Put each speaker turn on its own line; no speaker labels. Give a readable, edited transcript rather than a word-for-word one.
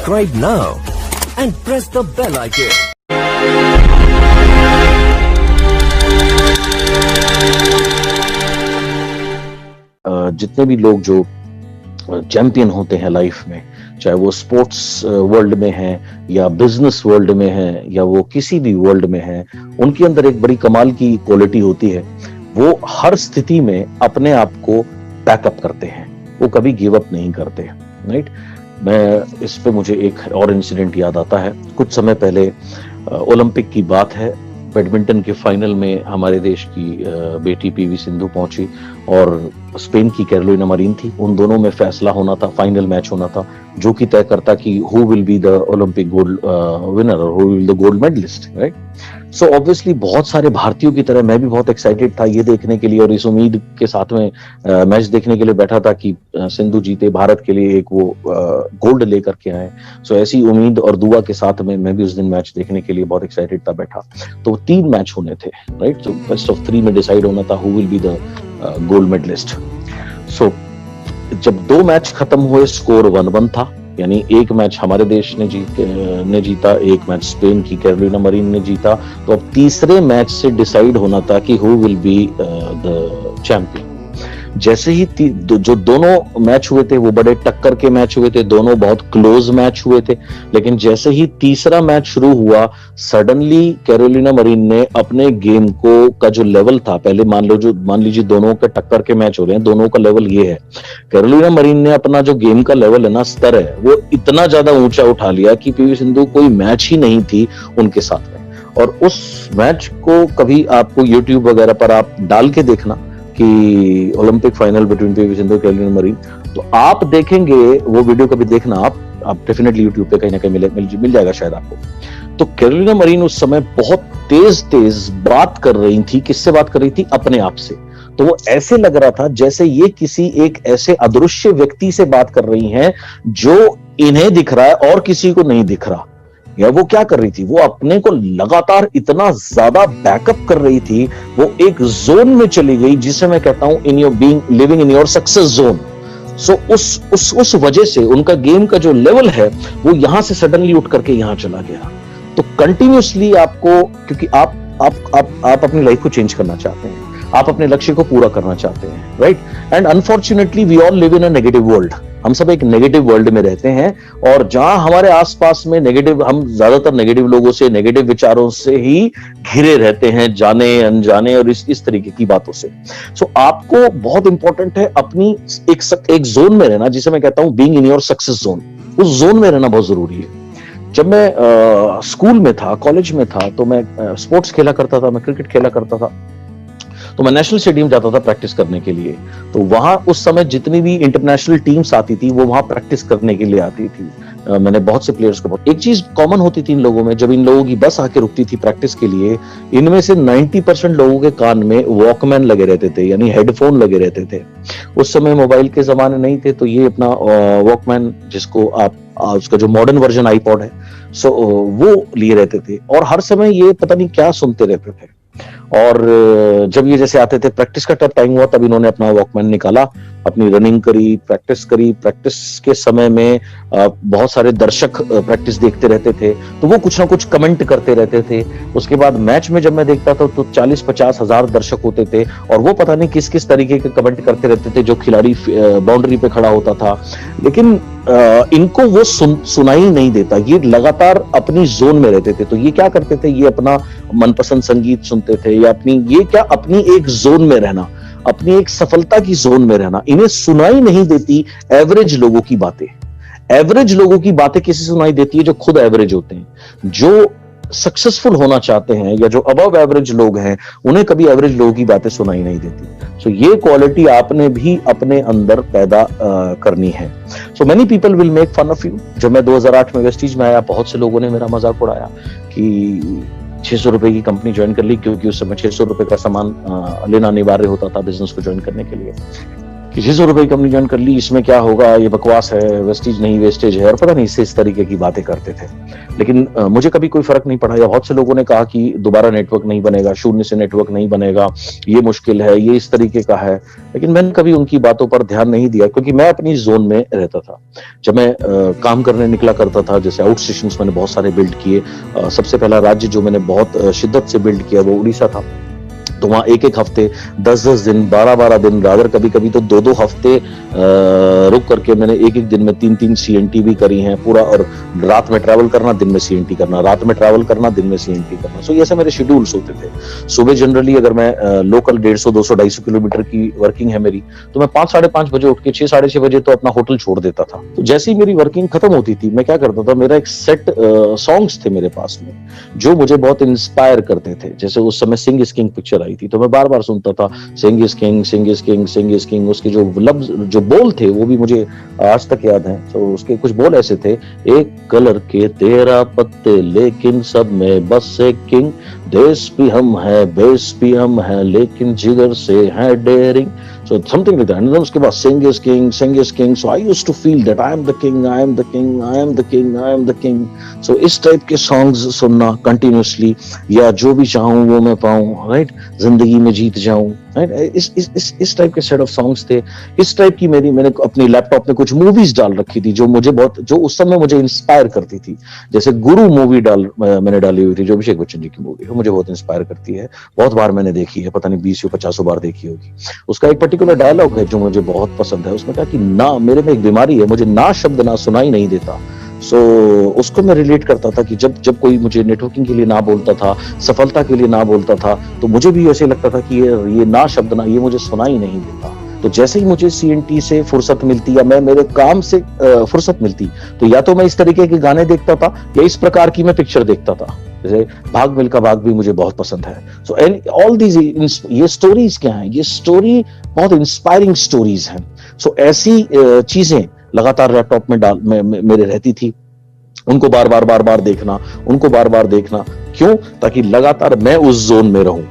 Subscribe now and press the bell icon.
जितने भी लोग जो चैंपियन होते हैं लाइफ में, चाहे वो स्पोर्ट्स वर्ल्ड में है या बिजनेस वर्ल्ड में है या वो किसी भी वर्ल्ड में है, उनके अंदर एक बड़ी कमाल की क्वालिटी होती है। वो हर स्थिति में अपने आप को बैकअप करते हैं, वो कभी गिव अप नहीं करते। राइट, मैं इस पे मुझे एक और इंसिडेंट याद आता है। कुछ समय पहले ओलंपिक की बात है, बैडमिंटन के फाइनल में हमारे देश की बेटी पीवी सिंधु पहुंची और स्पेन की कैरोलिना मरीन थी। उन दोनों में फैसला होना था, फाइनल मैच होना था, जो कि तय करता कि who will be the Olympic gold winner और who will the gold medalist. Right, so obviously बहुत सारे भारतीयों की तरह मैं भी बहुत एक्साइटेड था ये देखने के लिए और इस उम्मीद के साथ में मैच देखने के लिए बैठा था कि सिंधु जीते, भारत के लिए एक वो गोल्ड लेकर के आए। सो ऐसी उम्मीद और दुआ के साथ में मैं भी उस दिन मैच देखने के लिए बहुत एक्साइटेड था बैठा। तो 3 मैच होने थे। राइट, तो बेस्ट ऑफ 3 में डिसाइड होना था who will be the gold medalist. So जब 2 मैच खत्म हुए, स्कोर 1-1 था, यानी एक मैच हमारे देश ने जीता, एक मैच स्पेन की कैरोलिना मरीन ने जीता। तो अब तीसरे मैच से डिसाइड होना था कि who will be the champion. जैसे ही जो दोनों मैच हुए थे वो बड़े टक्कर के मैच हुए थे, दोनों बहुत क्लोज मैच हुए थे, लेकिन जैसे ही तीसरा मैच शुरू हुआ, सडनली कैरोलिना मरीन ने अपने गेम का जो लेवल था, पहले मान लीजिए दोनों के टक्कर के मैच हो रहे हैं, दोनों का लेवल ये है, कैरोलिना मरीन ने अपना जो गेम का लेवल है ना, स्तर है, वो इतना ज्यादा ऊंचा उठा लिया कि पीवी सिंधु कोई मैच ही नहीं थी उनके साथ में। और उस मैच को कभी आपको यूट्यूब वगैरह पर आप डाल के देखना कि Olympic final between PV Sindhu और कैरोलिना मरीन, तो आप देखेंगे वो वीडियो कभी देखना आप डेफिनेटली यूट्यूब पे कहीं ना कहीं मिल जाएगा शायद आपको। तो कैरोलिना मरीन उस समय बहुत तेज बात कर रही थी। किससे बात कर रही थी? अपने आप से। तो वो ऐसे लग रहा था जैसे ये किसी एक ऐसे अदृश्य व्यक्ति से बात कर रही हैं जो इन्हें दिख रहा है और किसी को नहीं दिख रहा। या वो क्या कर रही थी? वो अपने को लगातार इतना ज्यादा बैकअप कर रही थी, वो एक जोन में चली गई जिसे मैं कहता हूं in your being living in your success zone. So उस वजह से उनका गेम का जो लेवल है वो यहां से सडनली उठ करके यहां चला गया। तो कंटिन्यूअसली आपको, क्योंकि आप अपनी लाइफ को चेंज करना चाहते हैं, आप अपने लक्ष्य को पूरा करना चाहते हैं, right? And unfortunately we all live in a negative world. हम सब एक नेगेटिव वर्ल्ड में रहते हैं और जहां हमारे आसपास में नेगेटिव, हम ज्यादातर नेगेटिव लोगों से, नेगेटिव विचारों से ही घिरे रहते हैं, जाने अनजाने और इस तरीके की बातों से। सो आपको बहुत इंपॉर्टेंट है अपनी एक जोन में रहना, जिसे मैं कहता हूं being in your success zone. उस जोन में रहना बहुत जरूरी है। जब मैं स्कूल में था, कॉलेज में था, तो मैं स्पोर्ट्स खेला करता था, मैं क्रिकेट खेला करता था। तो मैं नेशनल स्टेडियम जाता था प्रैक्टिस करने के लिए। तो वहां उस समय जितनी भी इंटरनेशनल टीम्स आती थी वो वहां प्रैक्टिस करने के लिए आती थी। मैंने बहुत से प्लेयर्स को, एक चीज कॉमन होती थी इन लोगों में, जब इन लोगों की बस आके रुकती थी प्रैक्टिस के लिए, इनमें से 90% लोगों के कान में वॉकमैन लगे रहते थे, यानी हेडफोन लगे रहते थे। उस समय मोबाइल के जमाने नहीं थे, तो ये अपना वॉकमैन, जिसको आप उसका जो मॉडर्न वर्जन आईपॉड है, सो वो लिए रहते थे और हर समय ये पता नहीं क्या सुनते रहते थे। और जब ये जैसे आते थे, प्रैक्टिस का टाइम हुआ, तब इन्होंने अपना वॉकमैन निकाला, अपनी रनिंग करी, प्रैक्टिस करी। प्रैक्टिस के समय में बहुत सारे दर्शक प्रैक्टिस देखते रहते थे, तो वो कुछ ना कुछ कमेंट करते रहते थे। उसके बाद मैच में जब मैं देखता था तो 40-50 हजार दर्शक होते थे और वो पता नहीं किस किस तरीके के कमेंट करते रहते थे जो खिलाड़ी बाउंड्री पे खड़ा होता था। लेकिन इनको वो सुनाई नहीं देता, ये लगातार अपनी जोन में रहते थे। तो ये क्या करते थे? ये अपना मनपसंद संगीत सुनते थे या अपनी एक जोन में रहना, अपनी एक सफलता की जोन में रहना। इन्हें सुनाई नहीं देती एवरेज लोगों की बातें। एवरेज लोगों की बातें किसे सुनाई देती है? जो खुद एवरेज होते हैं, जो सक्सेसफुल होना चाहते हैं या जो अबव एवरेज लोग हैं, उन्हें कभी एवरेज लोगों की बातें सुनाई नहीं देती। सो ये क्वालिटी आपने भी अपने अंदर पैदा करनी है। So many people will make fun of you. जब मैं 2008 में वेस्टीज में आया, बहुत से लोगों ने मेरा मजाक उड़ाया कि 600 रुपए की कंपनी ज्वाइन कर ली, क्योंकि उस समय 600 रुपए का सामान लेना अनिवार्य होता था बिजनेस को ज्वाइन करने के लिए। कि 600 रुपए की कंपनी ज्वाइन कर ली, इसमें क्या होगा, ये बकवास है, वेस्टेज नहीं वेस्टेज है, और पता नहीं इस तरीके की बातें करते थे। लेकिन मुझे कभी कोई फर्क नहीं पड़ा, या बहुत से लोगों ने कहा कि दोबारा नेटवर्क नहीं बनेगा, शून्य से नेटवर्क नहीं बनेगा, ये मुश्किल है, ये इस तरीके का है। लेकिन मैंने कभी उनकी बातों पर ध्यान नहीं दिया, क्योंकि मैं अपनी जोन में रहता था। जब मैं काम करने निकला करता था, जैसे आउट स्टेशन मैंने बहुत सारे बिल्ड किए। सबसे पहला राज्य जो मैंने बहुत शिद्दत से बिल्ड किया वो उड़ीसा था। तो वहाँ एक एक हफ्ते, 10-10 दिन, 12-12 दिन, रादर कभी कभी तो 2-2 हफ्ते रुक करके मैंने एक एक दिन में 3-3 CNT भी करी हैं पूरा। और रात में ट्रैवल करना, दिन में CNT करना, रात में ट्रैवल करना, दिन में CNT करना। सो ऐसे मेरे शेड्यूल्स होते थे। सुबह जनरली अगर मैं लोकल 150, 200, 250 किलोमीटर की वर्किंग है मेरी, तो मैं 5, साढ़े 5 बजे उठ के 6, साढ़े 6 बजे तो अपना होटल छोड़ देता था। तो जैसे ही मेरी वर्किंग खत्म होती थी, मैं क्या करता था, मेरा एक सेट सॉन्ग्स थे मेरे पास में जो मुझे बहुत इंस्पायर करते थे। जैसे उस समय सिंग इज किंग पिक्चर आई थी, तो मैं बार बार सुनता था Singh is King, Singh is King, Singh is King. उसके जो लफ्ज, जो बोल थे, वो भी मुझे आज तक याद हैं। तो उसके कुछ बोल ऐसे थे, एक कलर के 13 पत्ते लेकिन सब में बस एक किंग, देश भी हम है, बेस भी हम है, लेकिन जिगर से है dairying. So something like that. And then उसके बाद sing is king, sing is king. So I used to feel that I am the king, I am the king, I am the king, I am the king. So इस type के songs सुनना continuously, या जो भी चाहूँ वो मैं पाऊँ, राइट, जिंदगी में जीत जाऊँ, राइट, इस टाइप के सेट ऑफ सॉन्ग्स थे। इस टाइप की मैंने अपनी लैपटॉप में कुछ मूवीज डाल रखी थी जो मुझे बहुत, जो उस समय मुझे इंस्पायर करती थी। जैसे गुरु मूवी मैंने डाली हुई थी, जो अभिषेक बच्चन जी की मूवी है, मुझे बहुत इंस्पायर करती है। बहुत बार मैंने देखी है, पता नहीं 20 या 50 बार देखी होगी। उसका एक पर्टिकुलर डायलॉग है जो मुझे बहुत पसंद है। उसमें कहा कि ना, मेरे में एक बीमारी है, मुझे ना शब्द ना सुनाई नहीं देता। उसको मैं रिलेट करता था कि जब कोई मुझे नेटवर्किंग के लिए ना बोलता था, सफलता के लिए ना बोलता था, तो मुझे भी ऐसे लगता था कि ये ना शब्द ना, ये मुझे सुनाई नहीं देता। तो जैसे ही मुझे CNT से फुर्सत मिलती, या मैं मेरे काम से फुर्सत मिलती, तो या तो मैं इस तरीके के गाने देखता था, या इस प्रकार की मैं पिक्चर देखता था। जैसे भाग मिल्खा भाग भी मुझे बहुत पसंद है। सो ऑल दीज, ये स्टोरीज क्या हैं, ये स्टोरी बहुत इंस्पायरिंग स्टोरीज हैं। सो ऐसी चीजें लगातार लैपटॉप में मेरे रहती थी। उनको बार बार देखना, क्यों? ताकि लगातार मैं उस जोन में रहूं।